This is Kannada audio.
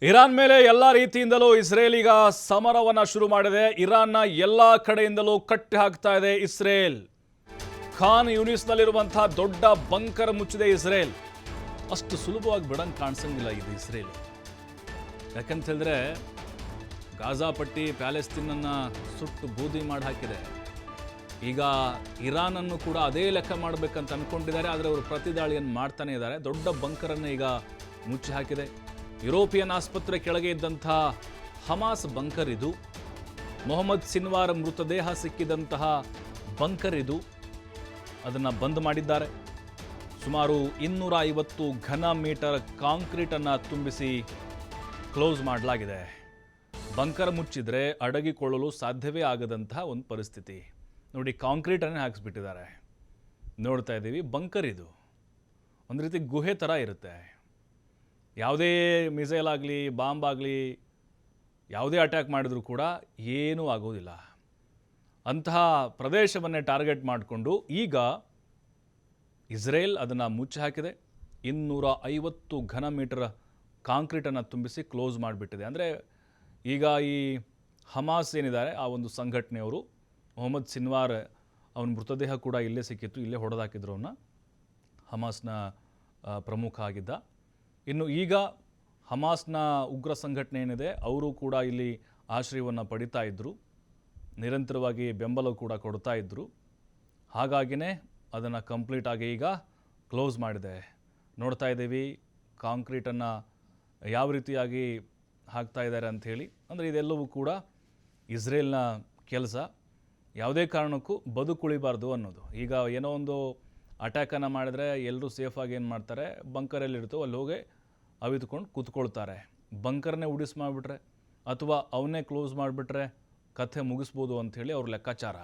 ಇರಾನ್ ಮೇಲೆ ಎಲ್ಲ ರೀತಿಯಿಂದಲೂ ಇಸ್ರೇಲ್ ಈಗ ಸಮರವನ್ನು ಶುರು ಮಾಡಿದೆ. ಇರಾನ್ನ ಎಲ್ಲ ಕಡೆಯಿಂದಲೂ ಕಟ್ಟಿ ಹಾಕ್ತಾ ಇದೆ ಇಸ್ರೇಲ್. ಖಾನ್ ಯೂನಿಸ್ನಲ್ಲಿರುವಂತಹ ದೊಡ್ಡ ಬಂಕರ್ ಮುಚ್ಚಿದೆ ಇಸ್ರೇಲ್. ಅಷ್ಟು ಸುಲಭವಾಗಿ ಬಿಡಂಗೆ ಕಾಣಿಸಂಗಿಲ್ಲ ಇದು ಇಸ್ರೇಲ್. ಯಾಕಂತ ಹೇಳಿದ್ರೆ ಗಾಜಾ ಪಟ್ಟಿ ಪ್ಯಾಲೆಸ್ತೀನನ್ನು ಸುಟ್ಟು ಬೂದಿ ಮಾಡಿ ಹಾಕಿದೆ. ಈಗ ಇರಾನನ್ನು ಕೂಡ ಅದೇ ಲೆಕ್ಕ ಮಾಡಬೇಕಂತ ಅಂದ್ಕೊಂಡಿದ್ದಾರೆ. ಆದರೆ ಅವರು ಪ್ರತಿದಾಳಿಯನ್ನು ಮಾಡ್ತಾನೆ ಇದ್ದಾರೆ. ದೊಡ್ಡ ಬಂಕರನ್ನು ಈಗ ಮುಚ್ಚಿ ಹಾಕಿದೆ. ಯುರೋಪಿಯನ್ ಆಸ್ಪತ್ರೆ ಕೆಳಗೆ ಇದ್ದಂಥ ಹಮಾಸ್ ಬಂಕರ್ ಇದು. ಮೊಹಮ್ಮದ್ ಸಿನ್ವಾರ್ ಮೃತದೇಹ ಸಿಕ್ಕಿದಂತಹ ಬಂಕರ್ ಇದು. ಅದನ್ನು ಬಂದ್ ಮಾಡಿದ್ದಾರೆ. ಸುಮಾರು 250 ಘನ ಮೀಟರ್ ಕಾಂಕ್ರೀಟನ್ನು ತುಂಬಿಸಿ ಕ್ಲೋಸ್ ಮಾಡಲಾಗಿದೆ. ಬಂಕರ್ ಮುಚ್ಚಿದ್ರೆ ಅಡಗಿಕೊಳ್ಳಲು ಸಾಧ್ಯವೇ ಆಗದಂತಹ ಒಂದು ಪರಿಸ್ಥಿತಿ. ನೋಡಿ, ಕಾಂಕ್ರೀಟನ್ನೇ ಹಾಕಿಸ್ಬಿಟ್ಟಿದ್ದಾರೆ. ನೋಡ್ತಾ ಇದ್ದೀವಿ, ಬಂಕರ್ ಇದು ಒಂದು ರೀತಿ ಗುಹೆ ಥರ ಇರುತ್ತೆ. ಯಾವುದೇ ಮಿಸೈಲ್ ಆಗಲಿ, ಬಾಂಬ್ ಆಗಲಿ, ಯಾವುದೇ ಅಟ್ಯಾಕ್ ಮಾಡಿದರೂ ಕೂಡ ಏನೂ ಆಗೋದಿಲ್ಲ. ಅಂತಹ ಪ್ರದೇಶವನ್ನೇ ಟಾರ್ಗೆಟ್ ಮಾಡಿಕೊಂಡು ಈಗ ಇಸ್ರೇಲ್ ಅದನ್ನು ಮುಚ್ಚಿ ಹಾಕಿದೆ. 250 ಘನ ಮೀಟರ್ ಕಾಂಕ್ರೀಟನ್ನು ತುಂಬಿಸಿ ಕ್ಲೋಸ್ ಮಾಡಿಬಿಟ್ಟಿದೆ. ಅಂದರೆ ಈಗ ಈ ಹಮಾಸ್ ಏನಿದ್ದಾರೆ, ಆ ಒಂದು ಸಂಘಟನೆಯವರು, ಮೊಹಮ್ಮದ್ ಸಿನ್ವಾರ್ ಅವನ ಮೃತದೇಹ ಕೂಡ ಇಲ್ಲೇ ಸಿಕ್ಕಿತ್ತು, ಇಲ್ಲೇ ಹೊಡೆದಾಕಿದ್ರು ಅವನ್ನ. ಹಮಾಸ್ನ ಪ್ರಮುಖ ಆಗಿದ್ದ. ಇನ್ನು ಈಗ ಹಮಾಸ್ನ ಉಗ್ರ ಸಂಘಟನೆ ಏನಿದೆ, ಅವರು ಕೂಡ ಇಲ್ಲಿ ಆಶ್ರಯವನ್ನು ಪಡಿತಾ ಇದ್ದರು, ನಿರಂತರವಾಗಿ ಬೆಂಬಲ ಕೂಡ ಕೊಡ್ತಾ ಇದ್ದರು. ಹಾಗಾಗಿನೇ ಅದನ್ನು ಕಂಪ್ಲೀಟಾಗಿ ಈಗ ಕ್ಲೋಸ್ ಮಾಡಿದೆ. ನೋಡ್ತಾ ಇದ್ದೀವಿ ಕಾಂಕ್ರೀಟನ್ನು ಯಾವ ರೀತಿಯಾಗಿ ಹಾಕ್ತಾ ಇದ್ದಾರೆ ಅಂಥೇಳಿ. ಅಂದರೆ ಇದೆಲ್ಲವೂ ಕೂಡ ಇಸ್ರೇಲ್ನ ಕೆಲಸ. ಯಾವುದೇ ಕಾರಣಕ್ಕೂ ಬದುಕುಳಿಬಾರ್ದು ಅನ್ನೋದು. ಈಗ ಏನೋ ಒಂದು ಅಟ್ಯಾಕನ್ನು ಮಾಡಿದ್ರೆ ಎಲ್ಲರೂ ಸೇಫಾಗಿ ಏನು ಮಾಡ್ತಾರೆ, ಬಂಕರಲ್ಲಿರ್ತೋ ಅಲ್ಲಿ ಹೋಗಿ ಅವಿತುಕೊಂಡು ಕೂತ್ಕೊಳ್ತಾರೆ. ಬಂಕರ್ನೇ ಉಡಿಸ್ ಮಾಡಿಬಿಟ್ರೆ ಅಥವಾ ಅವನ್ನೇ ಕ್ಲೋಸ್ ಮಾಡಿಬಿಟ್ರೆ ಕಥೆ ಮುಗಿಸ್ಬೋದು ಅಂಥೇಳಿ ಅವ್ರ ಲೆಕ್ಕಾಚಾರ.